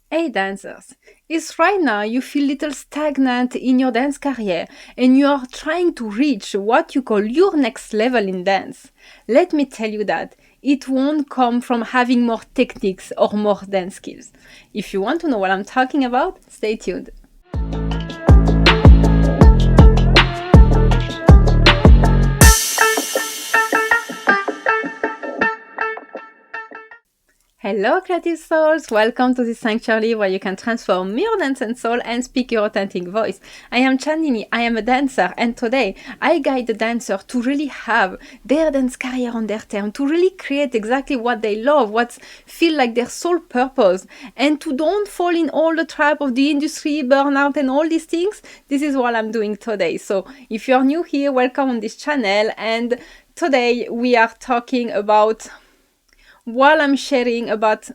Hey dancers, if right now you feel a little stagnant in your dance career and you are trying to reach what you call your next level in dance, let me tell you that it won't come from having more techniques or more dance skills. If you want to know what I'm talking about, stay tuned. Hello, creative souls! Welcome to this sanctuary where you can transform your dance and soul and speak your authentic voice. I am Chandini, I am a dancer, and today I guide the dancer to really have their dance career on their term, to really create exactly what they love, what feel like their soul purpose, and to don't fall in all the trap of the industry, burnout, and all these things. This is what I'm doing today. So if you're new here, welcome on this channel, and today we are talking about while I'm sharing about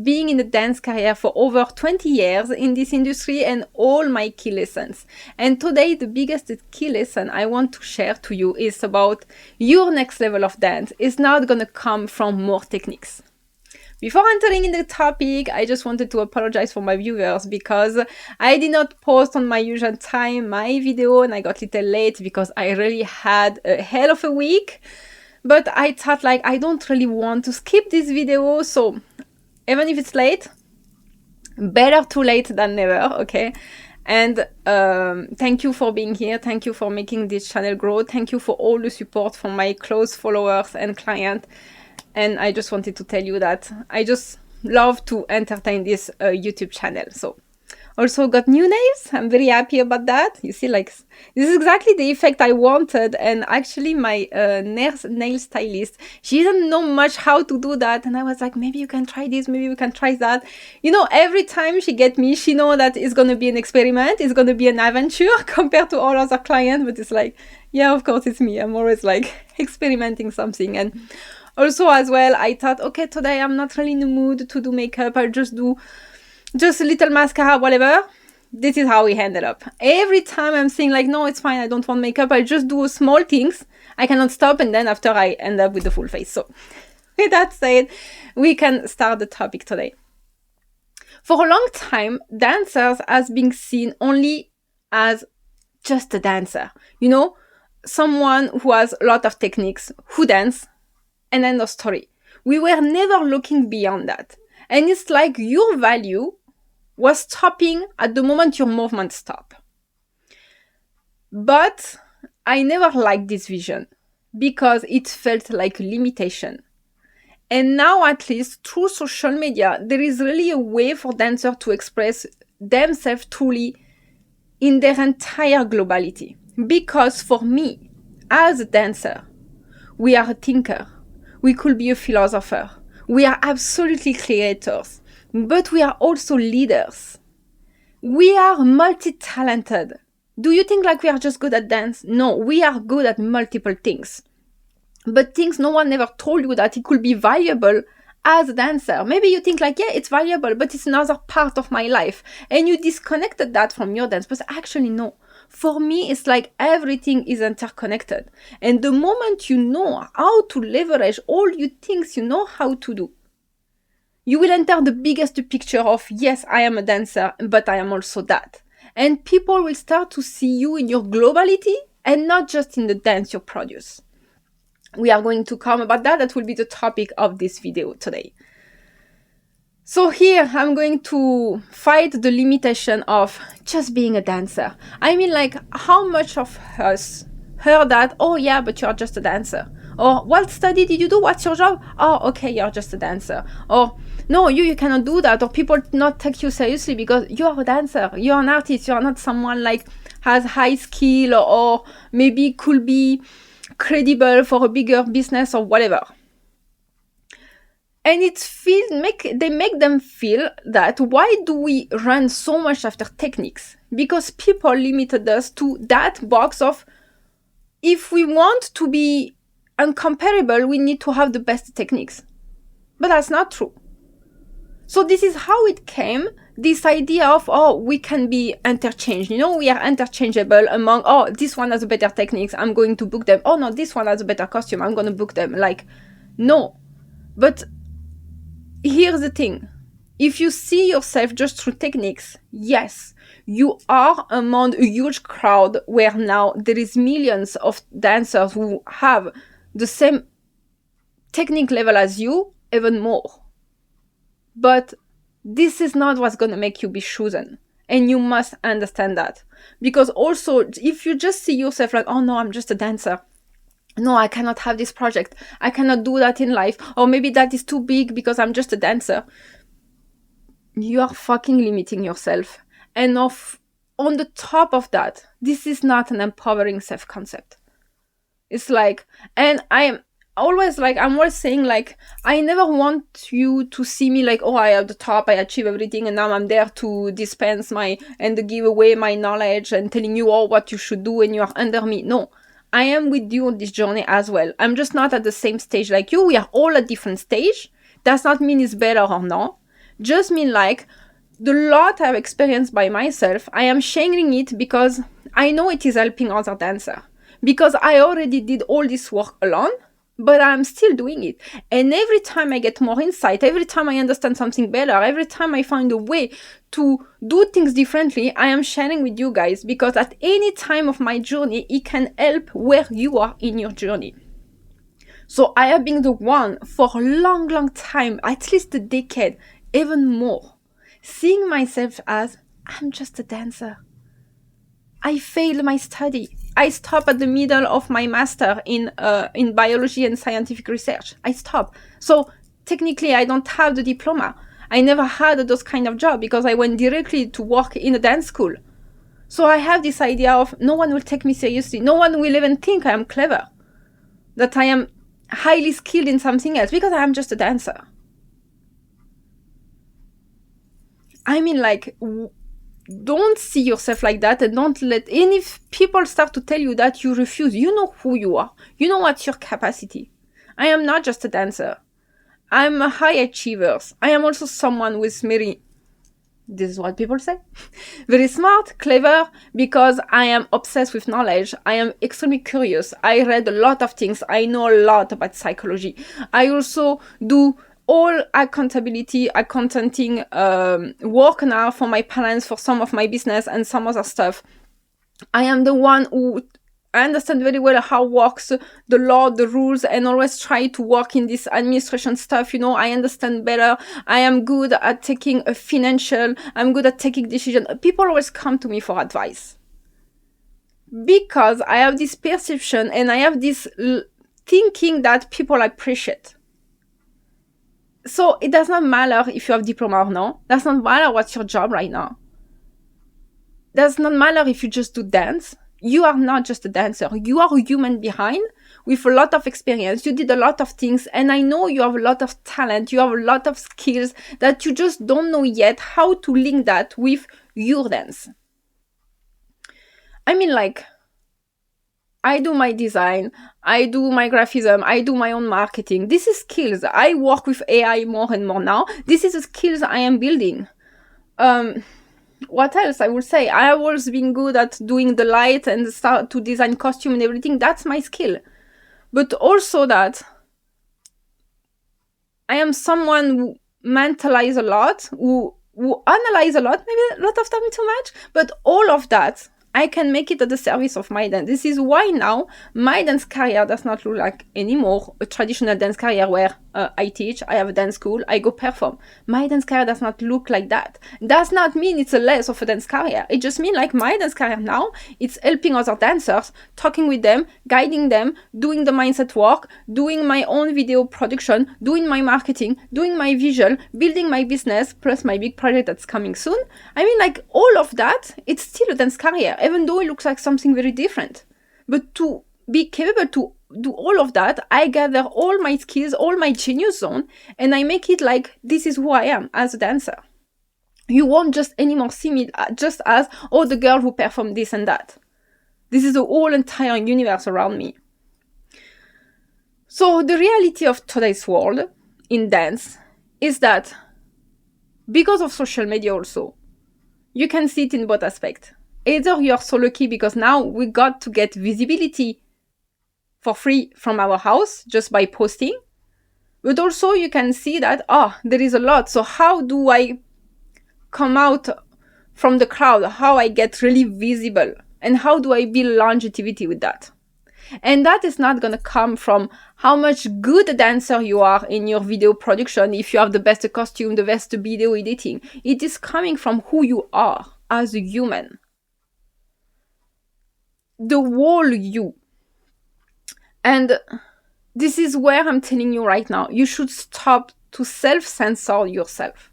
being in the dance career for over 20 years in this industry and all my key lessons. And today, the biggest key lesson I want to share to you is about your next level of dance is not going to come from more techniques. Before entering in the topic, I just wanted to apologize for my viewers because I did not post on my usual time my video and I got a little late because I really had a hell of a week. But I thought I don't really want to skip this video, so even if it's late, better too late than never, okay? And thank you for being here. Thank you for making this channel grow. Thank you for all the support from my close followers and clients. And I just wanted to tell you that I just love to entertain this YouTube channel. So also got new nails. I'm very happy about that. You see, this is exactly the effect I wanted. And actually my nail stylist, she doesn't know much how to do that. And I was like, maybe you can try this, maybe we can try that. You know, every time she get me, she know that it's going to be an experiment. It's going to be an adventure compared to all other clients. But it's like, yeah, of course it's me. I'm always experimenting something. And also as well, I thought, okay, today I'm not really in the mood to do makeup. I'll just do just a little mascara, whatever. This is how we ended up. Every time I'm saying no, it's fine, I don't want makeup, I just do small things. I cannot stop, and then after I end up with the full face. So with that said, we can start the topic today. For a long time, dancers has been seen only as just a dancer. You know, someone who has a lot of techniques, who dance, and end of story. We were never looking beyond that. And it's like your value was stopping at the moment your movement stopped. But I never liked this vision because it felt like a limitation. And now, at least through social media, there is really a way for dancers to express themselves truly in their entire globality. Because for me, as a dancer, we are a thinker. We could be a philosopher. We are absolutely creators. But we are also leaders. We are multi-talented. Do you think we are just good at dance? No, we are good at multiple things. But things no one ever told you that it could be valuable as a dancer. Maybe you think yeah, it's valuable, but it's another part of my life. And you disconnected that from your dance. But actually, no. For me, it's everything is interconnected. And the moment you know how to leverage all your things you know how to do, you will enter the biggest picture of, yes, I am a dancer, but I am also that. And people will start to see you in your globality and not just in the dance you produce. We are going to come about that. That will be the topic of this video today. So here, I'm going to fight the limitation of just being a dancer. I mean, how much of us heard that, oh yeah, but you're just a dancer. Or what study did you do? What's your job? Oh, okay, you're just a dancer. Or no, you cannot do that. Or people not take you seriously because you are a dancer. You're an artist. You're not someone has high skill or maybe could be credible for a bigger business or whatever. And they make them feel that why do we run so much after techniques? Because people limited us to that box of if we want to be uncomparable, we need to have the best techniques. But that's not true. So this is how it came, this idea of, oh, we can be interchanged. We are interchangeable among, oh, this one has a better techniques, I'm going to book them. Oh, no, this one has a better costume, I'm going to book them. No. But here's the thing. If you see yourself just through techniques, yes, you are among a huge crowd where now there is millions of dancers who have the same technique level as you, even more. But this is not what's going to make you be chosen. And you must understand that. Because also, if you just see yourself like, oh no, I'm just a dancer. No, I cannot have this project. I cannot do that in life. Or maybe that is too big because I'm just a dancer. You are fucking limiting yourself. And on the top of that, this is not an empowering self-concept. It's like, and I'm always saying, like, I never want you to see me like, oh, I am the top, I achieve everything, and now I'm there to dispense and give away my knowledge and telling you all what you should do and you are under me. No, I am with you on this journey as well. I'm just not at the same stage like you. We are all at different stage. Does not mean it's better or not. Just mean like, the lot I've experienced by myself, I am sharing it because I know it is helping other dancers. Because I already did all this work alone, but I'm still doing it. And every time I get more insight, every time I understand something better, every time I find a way to do things differently, I am sharing with you guys, because at any time of my journey, it can help where you are in your journey. So I have been the one for a long, long time, at least a decade, even more, seeing myself as, I'm just a dancer. I failed my study. I stopped at the middle of my master in biology and scientific research. I stopped. So technically, I don't have the diploma. I never had those kind of job because I went directly to work in a dance school. So I have this idea of no one will take me seriously. No one will even think I am clever, that I am highly skilled in something else because I am just a dancer. I mean, like, don't see yourself like that, and don't let any people start to tell you that, you refuse. You know who you are. You know what's your capacity. I am not just a dancer. I'm a high achiever. I am also someone with this is what people say, very smart, clever, because I am obsessed with knowledge. I am extremely curious. I read a lot of things. I know a lot about psychology. I also do all accounting work now for my parents, for some of my business and some other stuff. I am the one who understand very well how works the law, the rules, and always try to work in this administration stuff. I understand better. I am good at taking a financial. I'm good at taking decisions. People always come to me for advice because I have this perception and I have this thinking that people appreciate. So it does not matter if you have diploma or not. Does not matter what's your job right now. Does not matter if you just do dance. You are not just a dancer. You are a human behind with a lot of experience. You did a lot of things, and I know you have a lot of talent. You have a lot of skills that you just don't know yet how to link that with your dance. I mean, like, I do my design, I do my graphism, I do my own marketing. This is skills. I work with AI more and more now. This is the skills I am building. What else I would say? I have always been good at doing the light and start to design costume and everything. That's my skill. But also that I am someone who mentalize a lot, who analyze a lot, maybe a lot of time too much, but all of that, I can make it at the service of my dance. This is why now my dance career does not look like anymore a traditional dance career where I teach, I have a dance school, I go perform. My dance career does not look like that. Does not mean it's a less of a dance career. It just means like my dance career now, it's helping other dancers, talking with them, guiding them, doing the mindset work, doing my own video production, doing my marketing, doing my visual, building my business, plus my big project that's coming soon. I mean, like, all of that, it's still a dance career, even though it looks like something very different. But to be capable to do all of that, I gather all my skills, all my genius zone, and I make it like, this is who I am as a dancer. You won't just anymore see me just as, oh, the girl who performed this and that. This is the whole entire universe around me. So the reality of today's world in dance is that because of social media also, you can see it in both aspects. Either you are so lucky because now we got to get visibility for free from our house just by posting, But also you can see that, there is a lot. So how do I come out from the crowd? How I get really visible? And how do I build longevity with that? And that is not going to come from how much good a dancer you are in your video production, if you have the best costume, the best video editing. It is coming from who you are as a human. The whole you. And this is where I'm telling you right now, you should stop to self-censor yourself.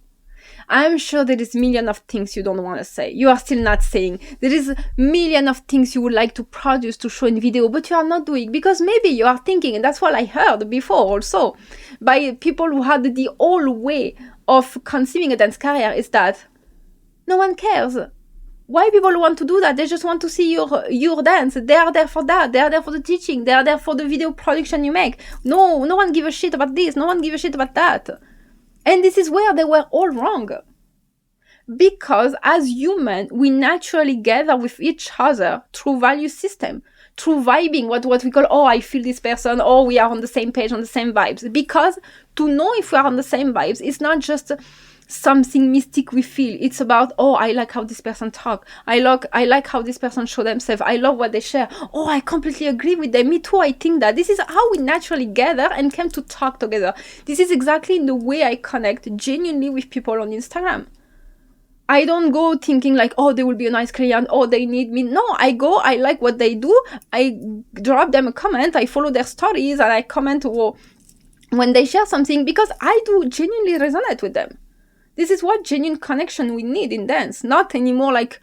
I'm sure there is million of things you don't want to say. You are still not saying. There is a million of things you would like to produce to show in video, but you are not doing, because maybe you are thinking, and that's what I heard before also, by people who had the old way of conceiving a dance career, is that no one cares. Why people want to do that? They just want to see your dance. They are there for that. They are there for the teaching. They are there for the video production you make. No one give a shit about this. No one give a shit about that. And this is where they were all wrong. Because as humans, we naturally gather with each other through value system, through vibing, what we call, I feel this person, we are on the same page, on the same vibes. Because to know if we are on the same vibes, it's not just something mystic we feel. It's about, I like how this person talk. I like how this person show themselves. I love what they share. I completely agree with them. Me too, I think that. This is how we naturally gather and come to talk together. This is exactly the way I connect genuinely with people on Instagram. I don't go thinking like, they will be a nice client, they need me. No, I go, I like what they do. I drop them a comment. I follow their stories and I comment when they share something, because I do genuinely resonate with them. This is what genuine connection we need in dance. Not anymore like,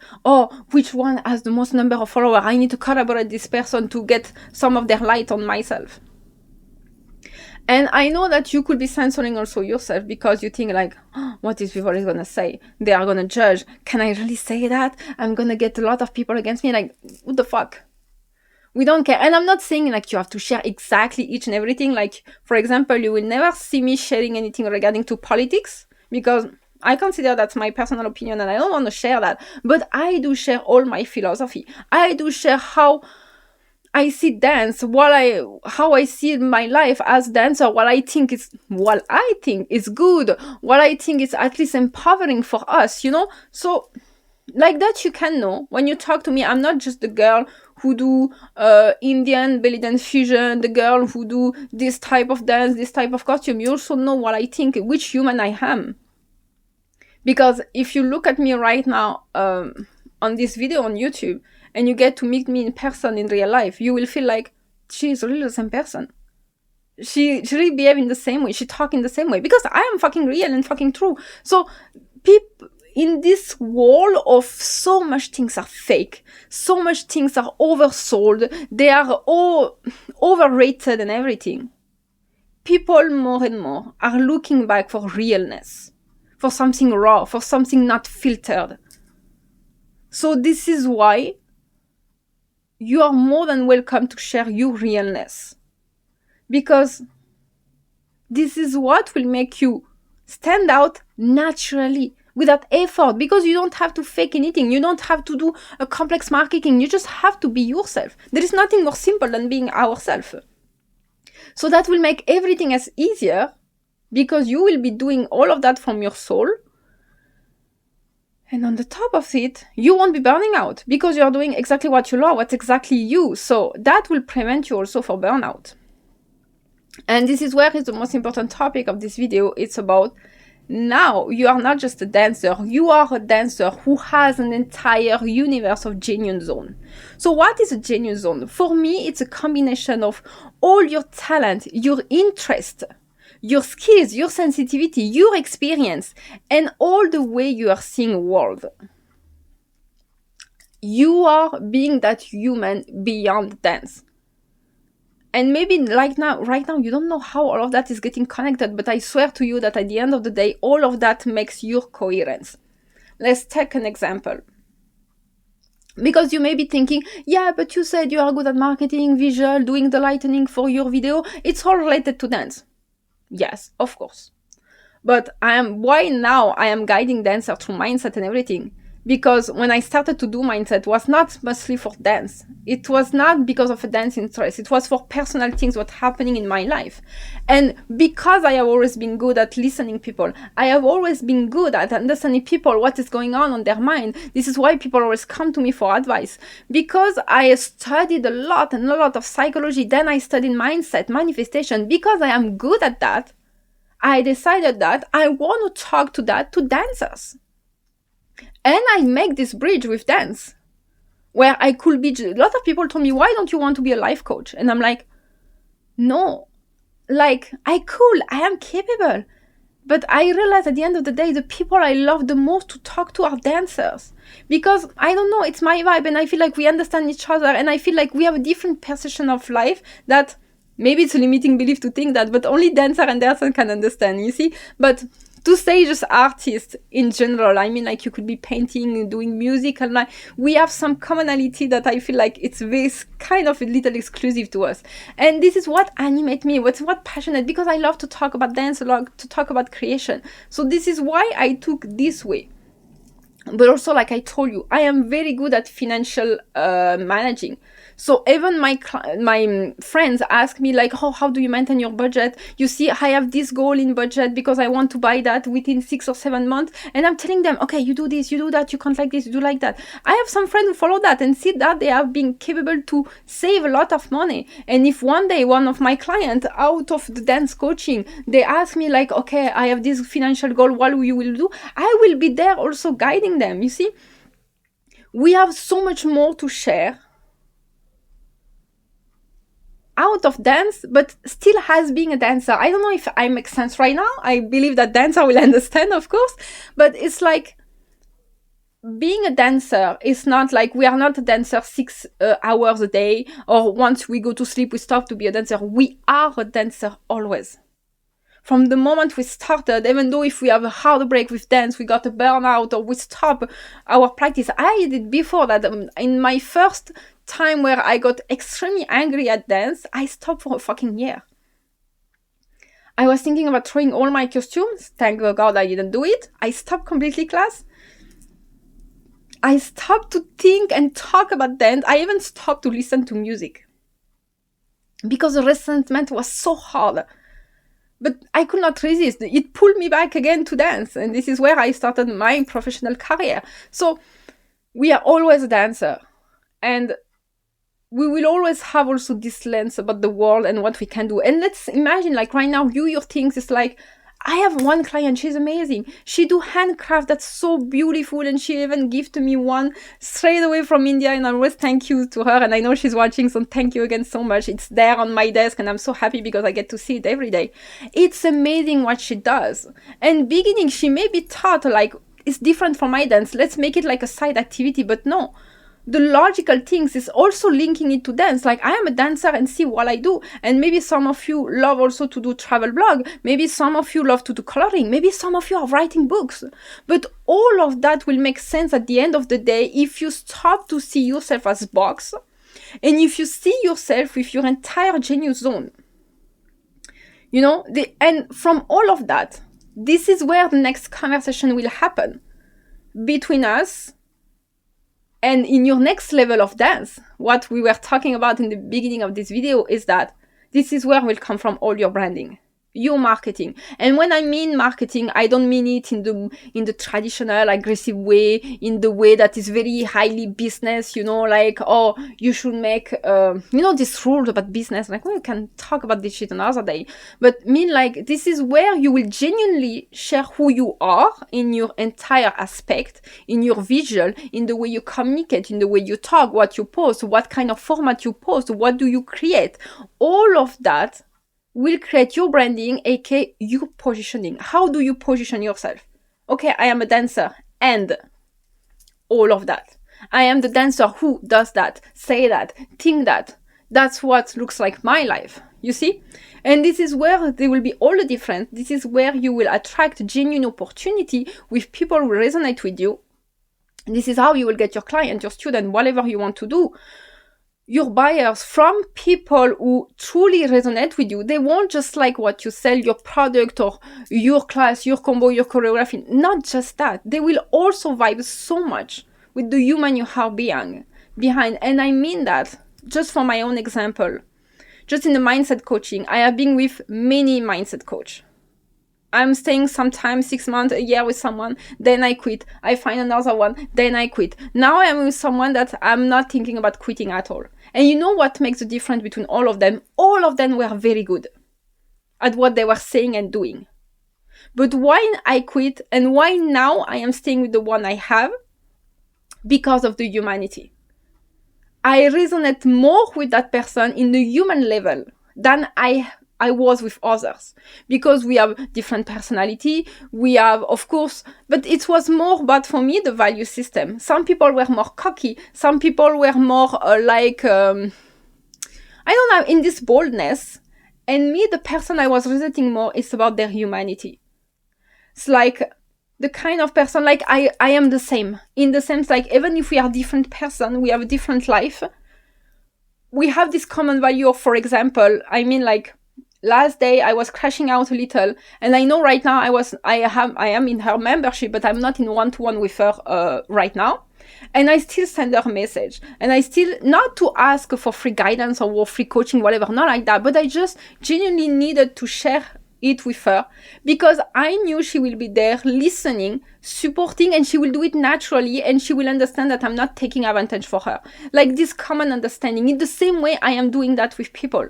which one has the most number of followers? I need to collaborate this person to get some of their light on myself. And I know that you could be censoring also yourself, because you think like, what is people is going to say? They are going to judge. Can I really say that? I'm going to get a lot of people against me. Like, what the fuck? We don't care. And I'm not saying like you have to share exactly each and everything. Like, for example, you will never see me sharing anything regarding to politics, because I consider that's my personal opinion and I don't want to share that. But I do share all my philosophy. I do share how I see dance, how I see my life as dancer, what I think is good, what I think is at least empowering for us, So like that you can know when you talk to me, I'm not just the girl who do Indian belly dance fusion, the girl who do this type of dance, this type of costume. You also know what I think, which human I am. Because if you look at me right now on this video on YouTube, and you get to meet me in person in real life, you will feel like she's really the same person. She really behave in the same way. She talk in the same way, because I am fucking real and fucking true. So people in this world of so much things are fake, so much things are oversold, they are all overrated and everything. People more and more are looking back for realness, for something raw, for something not filtered. So this is why you are more than welcome to share your realness, because this is what will make you stand out naturally without effort, because you don't have to fake anything. You don't have to do a complex marketing. You just have to be yourself. There is nothing more simple than being ourselves. So that will make everything as easier, because you will be doing all of that from your soul. And on the top of it, you won't be burning out, because you're doing exactly what you love, what's exactly you. So that will prevent you also for burnout. And this is where is the most important topic of this video. It's about, now you are not just a dancer, you are a dancer who has an entire universe of genuine zone. So what is a genuine zone? For me, it's a combination of all your talent, your interest, your skills, your sensitivity, your experience, and all the way you are seeing the world. You are being that human beyond dance. And maybe right now, you don't know how all of that is getting connected, but I swear to you that at the end of the day, all of that makes your coherence. Let's take an example. Because you may be thinking, yeah, but you said you are good at marketing, visual, doing the lightning for your video. It's all related to dance. Yes, of course. But why now I am guiding dancer through mindset and everything? Because when I started to do mindset, it was not mostly for dance. It was not because of a dance interest. It was for personal things what happening in my life. And because I have always been good at listening people, I have always been good at understanding people, what is going on their mind. This is why people always come to me for advice. Because I studied a lot of psychology, then I studied mindset, manifestation. Because I am good at that, I decided that I want to talk to dancers. And I make this bridge with dance, where I could be, a lot of people told me, why don't you want to be a life coach? And I'm like, no, like I am capable. But I realized at the end of the day, the people I love the most to talk to are dancers. Because I don't know, it's my vibe and I feel like we understand each other and I feel like we have a different perception of life that maybe it's a limiting belief to think that, but only dancer and dancer can understand, you see? But to say just artists in general, I mean, like you could be painting, doing music, and like we have some commonality that I feel like it's this kind of a little exclusive to us. And this is what animates me, what passionate, because I love to talk about dance, a lot to talk about creation. So this is why I took this way. But also, like I told you, I am very good at financial managing. So even my friends ask me like, oh, how do you maintain your budget? You see, I have this goal in budget because I want to buy that within 6 or 7 months. And I'm telling them, okay, you do this, you do that, you can't like this, you do like that. I have some friends who follow that and see that they have been capable to save a lot of money. And if one day one of my clients out of the dance coaching, they ask me like, okay, I have this financial goal, what you will do? I will be there also guiding them. You see, we have so much more to share out of dance, but still as being a dancer. I don't know if I make sense right now. I believe that dancer will understand, of course, but it's like being a dancer is not like we are not a dancer 6 hours a day, or once we go to sleep we stop to be a dancer. We are a dancer always. From the moment we started, even though if we have a heartbreak with dance, we got a burnout or we stop our practice. I did before that. In my first time where I got extremely angry at dance, I stopped for a fucking year. I was thinking about throwing all my costumes. Thank God I didn't do it. I stopped completely class. I stopped to think and talk about dance. I even stopped to listen to music. Because the resentment was so hard. But I could not resist. It pulled me back again to dance. And this is where I started my professional career. So we are always a dancer. And we will always have also this lens about the world and what we can do. And let's imagine, like right now, your things is like, I have one client, she's amazing. She do handcraft that's so beautiful, and she even gifted me one straight away from India, and I always thank you to her, and I know she's watching, so thank you again so much. It's there on my desk, and I'm so happy because I get to see it every day. It's amazing what she does. And beginning, she may be thought like, it's different from my dance, let's make it like a side activity, but no. The logical things is also linking it to dance. Like I am a dancer and see what I do. And maybe some of you love also to do travel blog. Maybe some of you love to do coloring. Maybe some of you are writing books. But all of that will make sense at the end of the day if you stop to see yourself as box. And if you see yourself with your entire genius zone. You know, and from all of that, this is where the next conversation will happen between us. And in your next level of dance, what we were talking about in the beginning of this video is that this is where will come from all your branding, your marketing. And when I mean marketing, I don't mean it in the traditional aggressive way, in the way that is very highly business, you know, like, oh, you should make, this rules about business. Like, well, we can talk about this shit another day. But mean like, this is where you will genuinely share who you are in your entire aspect, in your visual, in the way you communicate, in the way you talk, what you post, what kind of format you post, what do you create. All of that will create your branding, aka your positioning. How do you position yourself? Okay, I am a dancer, and all of that. I am the dancer who does that, say that, think that. That's what looks like my life, you see? And this is where there will be all the difference. This is where you will attract genuine opportunity with people who resonate with you. This is how you will get your client, your student, whatever you want to do. your buyers from people who truly resonate with you. They won't just like what you sell, your product or your class, your combo, your choreography. Not just that. They will also vibe so much with the human you are behind. And I mean that just for my own example. Just in the mindset coaching, I have been with many mindset coach. I'm staying sometimes 6 months, a year with someone, then I quit. I find another one, then I quit. Now I'm with someone that I'm not thinking about quitting at all. And you know what makes the difference between all of them? All of them were very good at what they were saying and doing. But why I quit and why now I am staying with the one I have? Because of the humanity. I resonate more with that person in the human level than I was with others, because we have different personality. We have, of course, but it was more about, for me, the value system. Some people were more cocky. Some people were more I don't know, in this boldness. And me, the person I was resonating more is about their humanity. It's like the kind of person, like I am the same, in the sense, like, even if we are different person, we have a different life, we have this common value of, for example, I mean, like, last day I was crashing out a little, and I know right now I am in her membership, but I'm not in one-to-one with her right now. And I still send her a message, and I still, not to ask for free guidance or free coaching, whatever, not like that, but I just genuinely needed to share it with her, because I knew she will be there listening, supporting, and she will do it naturally, and she will understand that I'm not taking advantage for her. Like, this common understanding, in the same way I am doing that with people.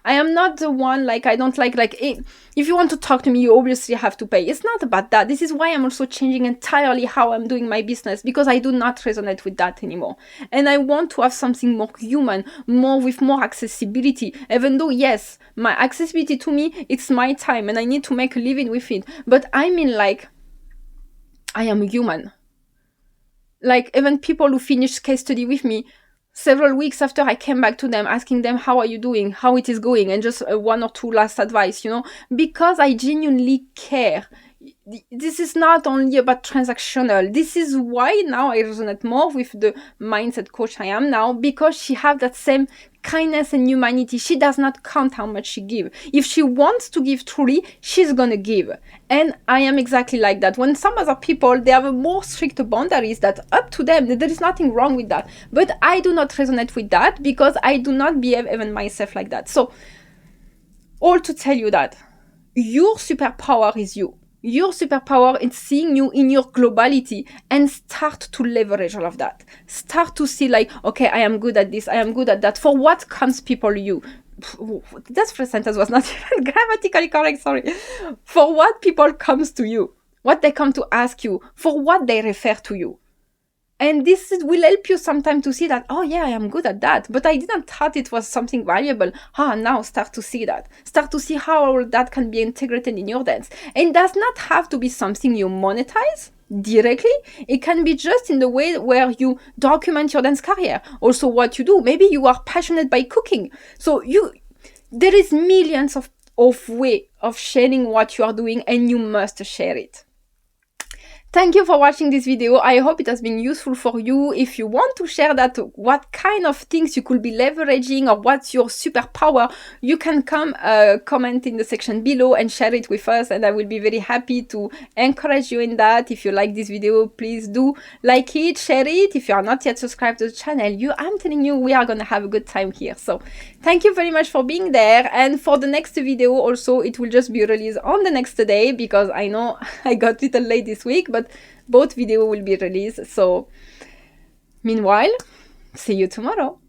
I am not the one, like, I don't like, if you want to talk to me, you obviously have to pay. It's not about that. This is why I'm also changing entirely how I'm doing my business, because I do not resonate with that anymore. And I want to have something more human, with more accessibility. Even though, yes, my accessibility to me, it's my time, and I need to make a living with it. But I mean, like, I am human. Like, even people who finish case study with me, several weeks after, I came back to them, asking them, how are you doing, how it is going, and just one or two last advice, because I genuinely care. This is not only about transactional. This is why now I resonate more with the mindset coach I am now, because she has that same kindness and humanity. She does not count how much she gives. If she wants to give truly, she's gonna give. And I am exactly like that. When some other people, they have a more strict boundaries, that up to them, there is nothing wrong with that. But I do not resonate with that, because I do not behave even myself like that. So, all to tell you that your superpower is you. Your superpower is seeing you in your globality, and start to leverage all of that. Start to see, like, okay, I am good at this, I am good at that. For what comes people you? That first sentence was not even grammatically correct, sorry. For what people comes to you, what they come to ask you, for what they refer to you. And this will help you sometimes to see that, oh yeah, I am good at that, but I didn't thought it was something valuable. Now start to see that. Start to see how all that can be integrated in your dance. And it does not have to be something you monetize directly. It can be just in the way where you document your dance career. Also what you do. Maybe you are passionate by cooking. So there is millions of ways of sharing what you are doing, and you must share it. Thank you for watching this video. I hope it has been useful for you. If you want to share that, what kind of things you could be leveraging, or what's your superpower, you can come comment in the section below and share it with us, and I will be very happy to encourage you in that. If you like this video, please do like it, share it. If you are not yet subscribed to the channel, I'm telling you, we are gonna have a good time here. So thank you very much for being there. And for the next video also, it will just be released on the next day, because I know I got a little late this week, but both videos will be released. So meanwhile, see you tomorrow.